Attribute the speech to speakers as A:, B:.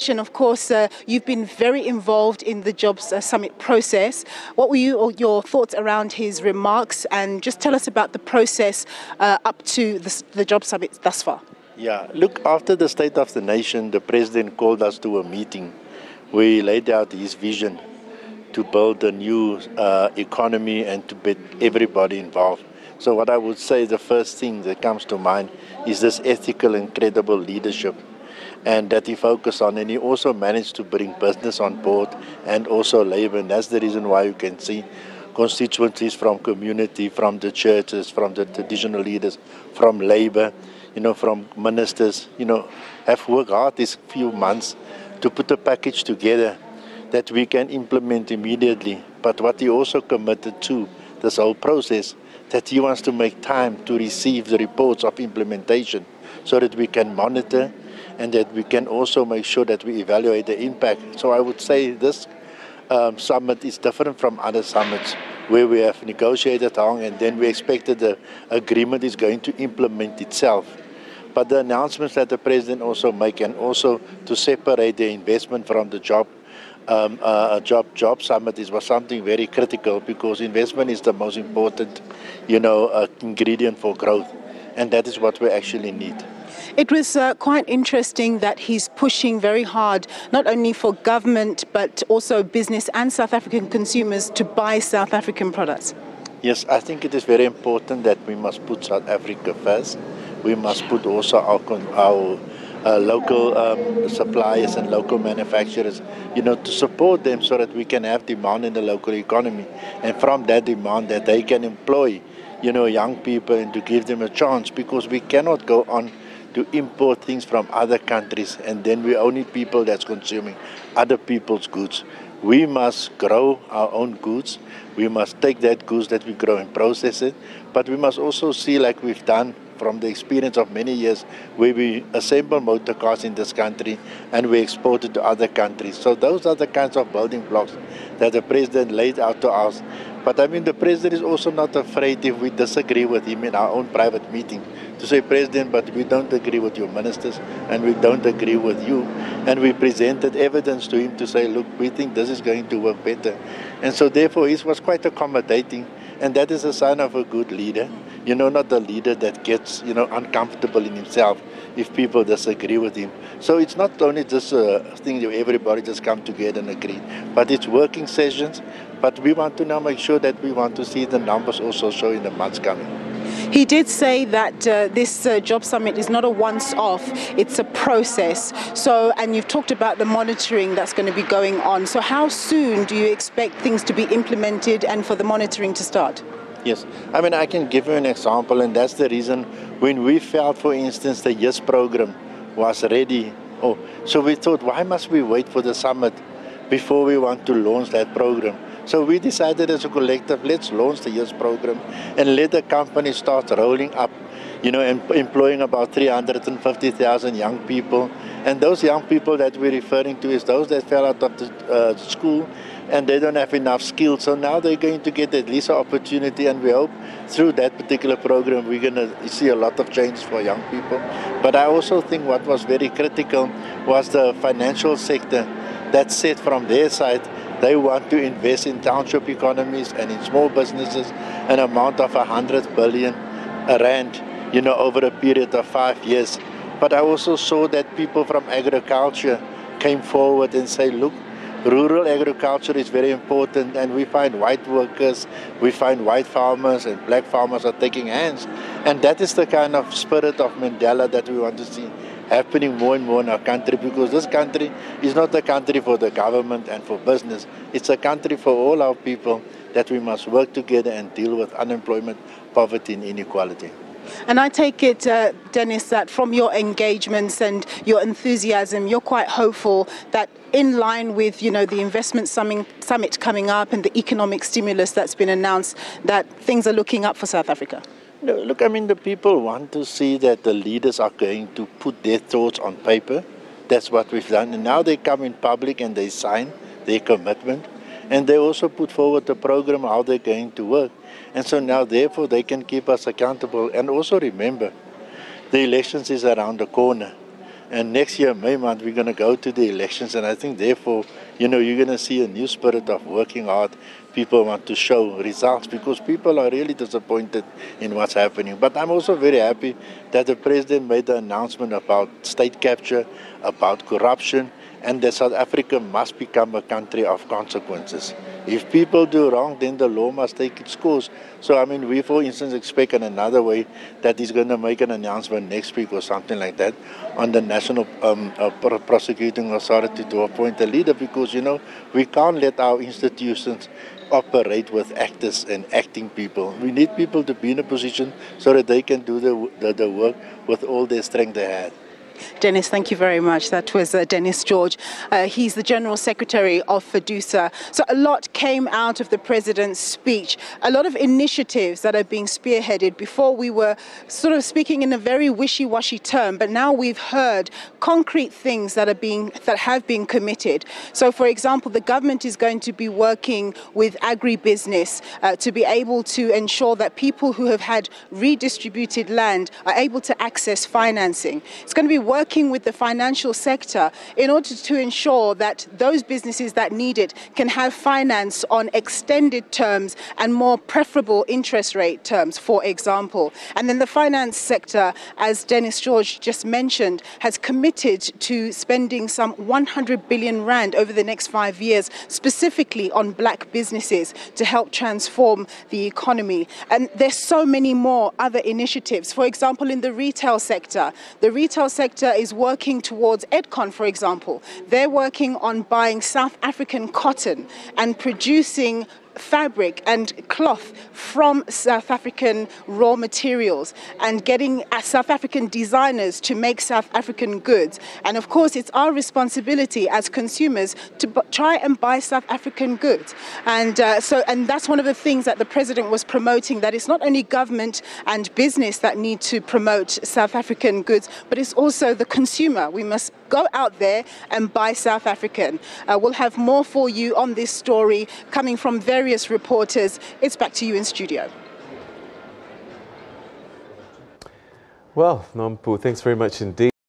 A: Of course, you've been very involved in the Jobs Summit process. What were your thoughts around his remarks? And just tell us about the process up to the Jobs Summit thus far.
B: Yeah, look, after the State of the Nation, the President called us to a meeting where he laid out his vision to build a new economy and to get everybody involved. So what I would say, the first thing that comes to mind is this ethical and credible leadership, and that he focused on, and he also managed to bring business on board and also labor, and that's the reason why you can see constituencies from community, from the churches, from the traditional leaders, from labor, from ministers, have worked hard these few months to put a package together that we can implement immediately. But what he also committed to this whole process, that he wants to make time to receive the reports of implementation so that we can monitor and that we can also make sure that we evaluate the impact. So I would say this summit is different from other summits where we have negotiated long and then we expected the agreement is going to implement itself. But the announcements that the President also make, and also to separate the investment from the job summit was something very critical, because investment is the most important, ingredient for growth, and that is what we actually need.
A: It was quite interesting that he's pushing very hard, not only for government, but also business and South African consumers to buy South African products.
B: Yes, I think it is very important that we must put South Africa first. We must put also our local suppliers and local manufacturers, to support them so that we can have demand in the local economy. And from that demand that they can employ, young people and to give them a chance, because we cannot go on to import things from other countries and then we're only people that's consuming other people's goods. We must grow our own goods. We must take that goods that we grow and process it. But we must also see, like we've done from the experience of many years, where we assemble motor cars in this country and we export it to other countries. So those are the kinds of building blocks that the President laid out to us. But the President is also not afraid if we disagree with him in our own private meeting to say, President, but we don't agree with your ministers and we don't agree with you. And we presented evidence to him to say, look, we think this is going to work better. And so therefore he was quite accommodating, and that is a sign of a good leader. Not a leader that gets, uncomfortable in himself if people disagree with him. So it's not only just a thing that everybody just come together and agree, but it's working sessions. But we want to now make sure that we want to see the numbers also show in the months coming.
A: He did say that this Job Summit is not a once-off, it's a process. So, and you've talked about the monitoring that's going to be going on. So how soon do you expect things to be implemented and for the monitoring to start?
B: Yes, I can give you an example, and that's the reason when we felt, for instance, the YES program was ready. So we thought, why must we wait for the summit before we want to launch that program? So we decided as a collective, let's launch the YES program and let the company start rolling up, and employing about 350,000 young people. And those young people that we're referring to is those that fell out of the school and they don't have enough skills. So now they're going to get at least an opportunity, and we hope through that particular program we're going to see a lot of changes for young people. But I also think what was very critical was the financial sector that said from their side they want to invest in township economies and in small businesses an amount of 100 billion rand, over a period of 5 years. But I also saw that people from agriculture came forward and say, look, rural agriculture is very important, and we find white workers, we find white farmers and black farmers are taking hands. And that is the kind of spirit of Mandela that we want to see happening more and more in our country, because this country is not a country for the government and for business. It's a country for all our people, that we must work together and deal with unemployment, poverty and inequality.
A: And I take it, Dennis, that from your engagements and your enthusiasm, you're quite hopeful that in line with, the investment summit coming up and the economic stimulus that's been announced, that things are looking up for South Africa.
B: No, look, the people want to see that the leaders are going to put their thoughts on paper. That's what we've done. And now they come in public and they sign their commitment. And they also put forward the program, how they're going to work. And so now, therefore, they can keep us accountable. And also remember, the elections is around the corner. And next year, May month, we're going to go to the elections. And I think, therefore, you're going to see a new spirit of working hard. People want to show results because people are really disappointed in what's happening. But I'm also very happy that the president made the announcement about state capture, about corruption, and that South Africa must become a country of consequences. If people do wrong, then the law must take its course. So, we, for instance, expect in another way that he's going to make an announcement next week or something like that on the National Prosecuting Authority to appoint a leader because, we can't let our institutions operate with actors and acting people. We need people to be in a position so that they can do the work with all their strength they had.
A: Dennis, thank you very much. That was Dennis George. He's the General Secretary of FEDUSA. So a lot came out of the President's speech, a lot of initiatives that are being spearheaded. Before we were sort of speaking in a very wishy-washy term, but now we've heard concrete things that have been committed. So, for example, the government is going to be working with agribusiness to be able to ensure that people who have had redistributed land are able to access financing. It's going to be working with the financial sector in order to ensure that those businesses that need it can have finance on extended terms and more preferable interest rate terms, for example. And then the finance sector, as Dennis George just mentioned, has committed to spending some 100 billion rand over the next 5 years, specifically on black businesses to help transform the economy. And there's so many more other initiatives. For example, in the retail sector is working towards EdCon, for example. They're working on buying South African cotton and producing fabric and cloth from South African raw materials and getting South African designers to make South African goods. And of course, it's our responsibility as consumers to try and buy South African goods. And that's one of the things that the President was promoting, that it's not only government and business that need to promote South African goods, but it's also the consumer. We must go out there and buy South African. We'll have more for you on this story coming from various reporters. It's back to you in studio.
C: Well, Nampu, thanks very much indeed.